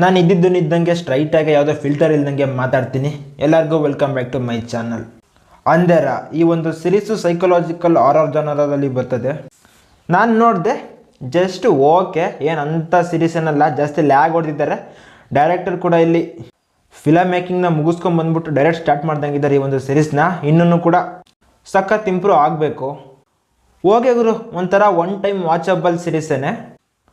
ನಾನು ಇದ್ದಂಗೆ ಸ್ಟ್ರೈಟಾಗಿ ಯಾವುದೋ ಫಿಲ್ಟರ್ ಇಲ್ದಂಗೆ ಮಾತಾಡ್ತೀನಿ. ಎಲ್ಲರಿಗೂ welcome back to my channel. Andhera ಈ ಒಂದು ಸಿರೀಸು ಸೈಕಲಾಜಿಕಲ್ ಹಾರರ್ ಜನರದಲ್ಲಿ ಬರ್ತದೆ. ನಾನು ನೋಡಿದೆ, ಜಸ್ಟ್ ಓಕೆ, ಏನಂಥ ಸಿರೀಸ್ ಏನಲ್ಲ, ಜಾಸ್ತಿ ಲ್ಯಾಗ್ ಹೊಡೆದಿದ್ದಾರೆ. ಡೈರೆಕ್ಟರ್ ಕೂಡ ಇಲ್ಲಿ ಫಿಲಮ್ ಮೇಕಿಂಗ್ನ ಮುಗಿಸ್ಕೊಂಡ್ಬಂದ್ಬಿಟ್ಟು ಡೈರೆಕ್ಟ್ ಸ್ಟಾರ್ಟ್ ಮಾಡ್ದಂಗಿದ್ದಾರೆ ಈ ಒಂದು ಸಿರೀಸ್ನ. ಇನ್ನೂ ಕೂಡ ಸಖತ್ ಇಂಪ್ರೂವ್ ಆಗಬೇಕು. ಓಕೆ ಗುರು, ಒಂಥರ ಒನ್ ಟೈಮ್ ವಾಚಬಲ್ ಸಿರೀಸೇನೆ.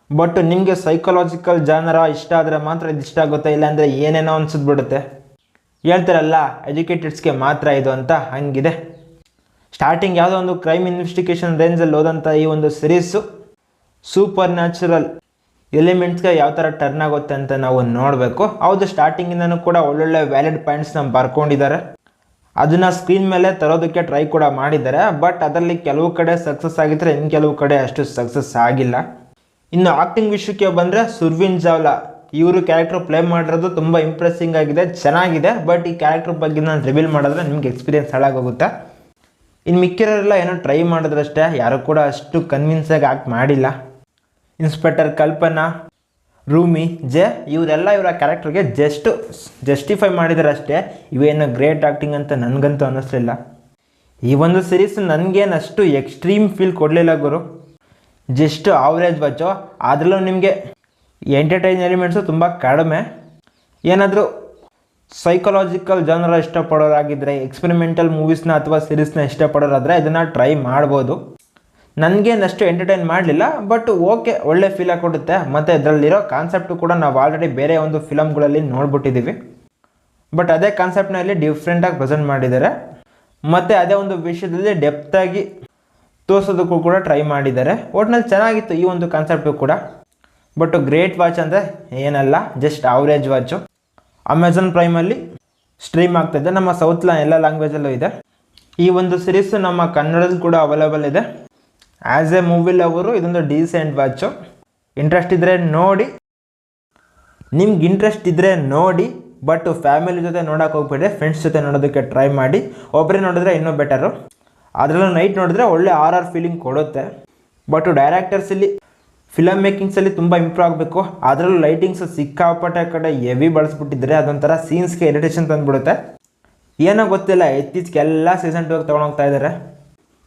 ಬಟ್ ನಿಮಗೆ ಸೈಕಲಾಜಿಕಲ್ ಜಾನರ ಇಷ್ಟ ಆದರೆ ಮಾತ್ರ ಇದು ಇಷ್ಟ ಆಗುತ್ತೆ, ಇಲ್ಲಾಂದರೆ ಏನೇನೋ ಅನ್ಸಿದ್ಬಿಡುತ್ತೆ. ಹೇಳ್ತಾರಲ್ಲ ಎಜುಕೇಟೆಡ್ಸ್ಗೆ ಮಾತ್ರ ಇದು ಅಂತ, ಹಂಗಿದೆ. ಸ್ಟಾರ್ಟಿಂಗ್ ಯಾವುದೋ ಒಂದು ಕ್ರೈಮ್ ಇನ್ವೆಸ್ಟಿಗೇಷನ್ ರೇಂಜಲ್ಲಿ ಹೋದಂಥ ಈ ಒಂದು ಸಿರೀಸು ಸೂಪರ್ ನ್ಯಾಚುರಲ್ ಎಲಿಮೆಂಟ್ಸ್ಗೆ ಯಾವ ಥರ ಟರ್ನ್ ಆಗುತ್ತೆ ಅಂತ ನಾವು ನೋಡಬೇಕು. ಹೌದು, ಸ್ಟಾರ್ಟಿಂಗಿಂದನೂ ಕೂಡ ಒಳ್ಳೊಳ್ಳೆ ವ್ಯಾಲಿಡ್ ಪಾಯಿಂಟ್ಸ್ನ ಬರ್ಕೊಂಡಿದ್ದಾರೆ. ಅದನ್ನು ಸ್ಕ್ರೀನ್ ಮೇಲೆ ತರೋದಕ್ಕೆ ಟ್ರೈ ಕೂಡ ಮಾಡಿದ್ದಾರೆ. ಬಟ್ ಅದರಲ್ಲಿ ಕೆಲವು ಕಡೆ ಸಕ್ಸಸ್ ಆಗಿದ್ದರೆ ಇನ್ನು ಕೆಲವು ಕಡೆ ಅಷ್ಟು ಸಕ್ಸಸ್ ಆಗಿಲ್ಲ. ಇನ್ನು ಆ್ಯಕ್ಟಿಂಗ್ ವಿಷಯಕ್ಕೆ ಬಂದರೆ ಸುರ್ವಿನ್ ಚಾವ್ಲಾ ಇವರು ಕ್ಯಾರೆಕ್ಟರ್ ಪ್ಲೇ ಮಾಡಿರೋದು ತುಂಬ ಇಂಪ್ರೆಸ್ಸಿಂಗ್ ಆಗಿದೆ, ಚೆನ್ನಾಗಿದೆ. ಬಟ್ ಈ ಕ್ಯಾರೆಕ್ಟರ್ ಬಗ್ಗೆ ನಾನು ರಿವೀಲ್ ಮಾಡಿದ್ರೆ ನಿಮಗೆ ಎಕ್ಸ್ಪೀರಿಯನ್ಸ್ ಹಾಳಾಗೋಗುತ್ತೆ. ಇನ್ನು ಮಿಕ್ಕಿರೋರೆಲ್ಲ ಏನೋ ಟ್ರೈ ಮಾಡಿದ್ರಷ್ಟೇ, ಯಾರು ಕೂಡ ಅಷ್ಟು ಕನ್ವಿನ್ಸಾಗಿ ಆ್ಯಕ್ಟ್ ಮಾಡಿಲ್ಲ. ಇನ್ಸ್ಪೆಕ್ಟರ್ ಕಲ್ಪನಾ, ರೂಮಿ, ಜೆ ಇವರೆಲ್ಲ ಇವರ ಕ್ಯಾರೆಕ್ಟರ್ಗೆ ಜಸ್ಟಿಫೈ ಮಾಡಿದ್ದಾರೆ ಅಷ್ಟೇ. ಇವೇನು ಗ್ರೇಟ್ ಆ್ಯಕ್ಟಿಂಗ್ ಅಂತ ನನಗಂತೂ ಅನ್ನಿಸ್ಲಿಲ್ಲ. ಈ ಒಂದು ಸಿರೀಸ್ ನನಗೇನಷ್ಟು ಎಕ್ಸ್ಟ್ರೀಮ್ ಫೀಲ್ ಕೊಡಲಿಲ್ಲ ಗುರು, ಜಸ್ಟ್ ಆವ್ರೇಜ್ ವಾಚು. ಅದರಲ್ಲೂ ನಿಮಗೆ ಎಂಟರ್ಟೈನ್ ಎಲಿಮೆಂಟ್ಸು ತುಂಬ ಕಡಿಮೆ. ಏನಾದರೂ ಸೈಕಲಾಜಿಕಲ್ ಜನರ ಇಷ್ಟಪಡೋರಾಗಿದ್ದರೆ, ಎಕ್ಸ್ಪೆರಿಮೆಂಟಲ್ ಮೂವೀಸ್ನ ಅಥವಾ ಸಿರೀಸ್ನ ಇಷ್ಟಪಡೋರಾದರೆ ಇದನ್ನು ಟ್ರೈ ಮಾಡ್ಬೋದು. ನನಗೇನಷ್ಟು ಎಂಟರ್ಟೈನ್ ಮಾಡಲಿಲ್ಲ, ಬಟ್ ಓಕೆ, ಒಳ್ಳೆ ಫೀಲ್ ಕೊಡುತ್ತೆ. ಮತ್ತು ಇದರಲ್ಲಿರೋ ಕಾನ್ಸೆಪ್ಟು ಕೂಡ ನಾವು ಆಲ್ರೆಡಿ ಬೇರೆ ಒಂದು ಫಿಲಮ್ಗಳಲ್ಲಿ ನೋಡ್ಬಿಟ್ಟಿದ್ದೀವಿ. ಬಟ್ ಅದೇ ಕಾನ್ಸೆಪ್ಟ್ನ ಇಲ್ಲಿ ಡಿಫ್ರೆಂಟಾಗಿ ಪ್ರೆಸೆಂಟ್ ಮಾಡಿದ್ದಾರೆ. ಮತ್ತು ಅದೇ ಒಂದು ವಿಷಯದಲ್ಲಿ ಡೆಪ್ತಾಗಿ ತೋರಿಸೋದಕ್ಕೂ ಕೂಡ ಟ್ರೈ ಮಾಡಿದ್ದಾರೆ. ಒಟ್ನಲ್ಲಿ ಚೆನ್ನಾಗಿತ್ತು ಈ ಒಂದು ಕಾನ್ಸೆಪ್ಟು ಕೂಡ. ಬಟ್ ಗ್ರೇಟ್ ವಾಚ್ ಅಂದರೆ ಏನಲ್ಲ, ಜಸ್ಟ್ ಆವ್ರೇಜ್ ವಾಚು. ಅಮೆಝಾನ್ ಪ್ರೈಮಲ್ಲಿ ಸ್ಟ್ರೀಮ್ ಆಗ್ತಾಯಿದೆ, ನಮ್ಮ ಸೌತ್ಲ ಎಲ್ಲ ಲ್ಯಾಂಗ್ವೇಜಲ್ಲೂ ಇದೆ. ಈ ಒಂದು ಸಿರೀಸು ನಮ್ಮ ಕನ್ನಡದಲ್ಲಿ ಕೂಡ ಅವೈಲೇಬಲ್ ಇದೆ. ಆ್ಯಸ್ ಎ ಮೂವಿ ಲವರು ಇದೊಂದು ಡೀಸೆಂಟ್ ವಾಚು. ಇಂಟ್ರೆಸ್ಟ್ ಇದ್ದರೆ ನೋಡಿ, ನಿಮ್ಗೆ ಇಂಟ್ರೆಸ್ಟ್ ಇದ್ದರೆ ನೋಡಿ. ಬಟ್ ಫ್ಯಾಮಿಲಿ ಜೊತೆ ನೋಡೋಕೆ ಹೋಗ್ಬೇಡಿ, ಫ್ರೆಂಡ್ಸ್ ಜೊತೆ ನೋಡೋದಕ್ಕೆ ಟ್ರೈ ಮಾಡಿ. ಒಬ್ಬರೇ ನೋಡಿದ್ರೆ ಇನ್ನೂ ಬೆಟರು. ಅದರಲ್ಲೂ ನೈಟ್ ನೋಡಿದ್ರೆ ಒಳ್ಳೆ ಆರ್ ಫೀಲಿಂಗ್ ಕೊಡುತ್ತೆ. ಬಟ್ ಡೈರೆಕ್ಟರ್ಸ್ ಇಲ್ಲಿ ಫಿಲಮ್ ಮೇಕಿಂಗ್ಸಲ್ಲಿ ತುಂಬ ಇಂಪ್ರೂವ್ ಆಗಬೇಕು. ಅದರಲ್ಲೂ ಲೈಟಿಂಗ್ಸ್ ಸಿಕ್ಕಾಪಟ್ಟೆ ಕಡೆ ಹೆವಿ ಬಳಸ್ಬಿಟ್ಟಿದ್ರೆ ಅದೊಂಥರ ಸೀನ್ಸ್ಗೆ ಇರಿಟೇಷನ್ ತಂದುಬಿಡುತ್ತೆ. ಏನೋ ಗೊತ್ತಿಲ್ಲ, ಇತ್ತೀಚೆಗೆ ಎಲ್ಲ ಸೀಸನ್ 2 ತೊಗೊಂಡೋಗ್ತಾ ಇದ್ದಾರೆ.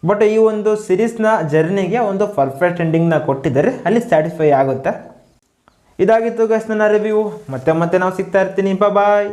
ಬಟ್ ಈ ಒಂದು ಸಿರೀಸ್ನ ಜರ್ನಿಗೆ ಒಂದು ಪರ್ಫೆಕ್ಟ್ ಎಂಡಿಂಗ್ನ ಕೊಟ್ಟಿದ್ದಾರೆ, ಅಲ್ಲಿ ಸ್ಯಾಟಿಸ್ಫೈ ಆಗುತ್ತೆ. ಇದಾಗಿತ್ತು ಗೈಸ್ ನನ್ನ ರಿವ್ಯೂ. ಮತ್ತೆ ನಾವು ಸಿಗ್ತಾ ಇರ್ತೀನಿ. ಬಾಯ್.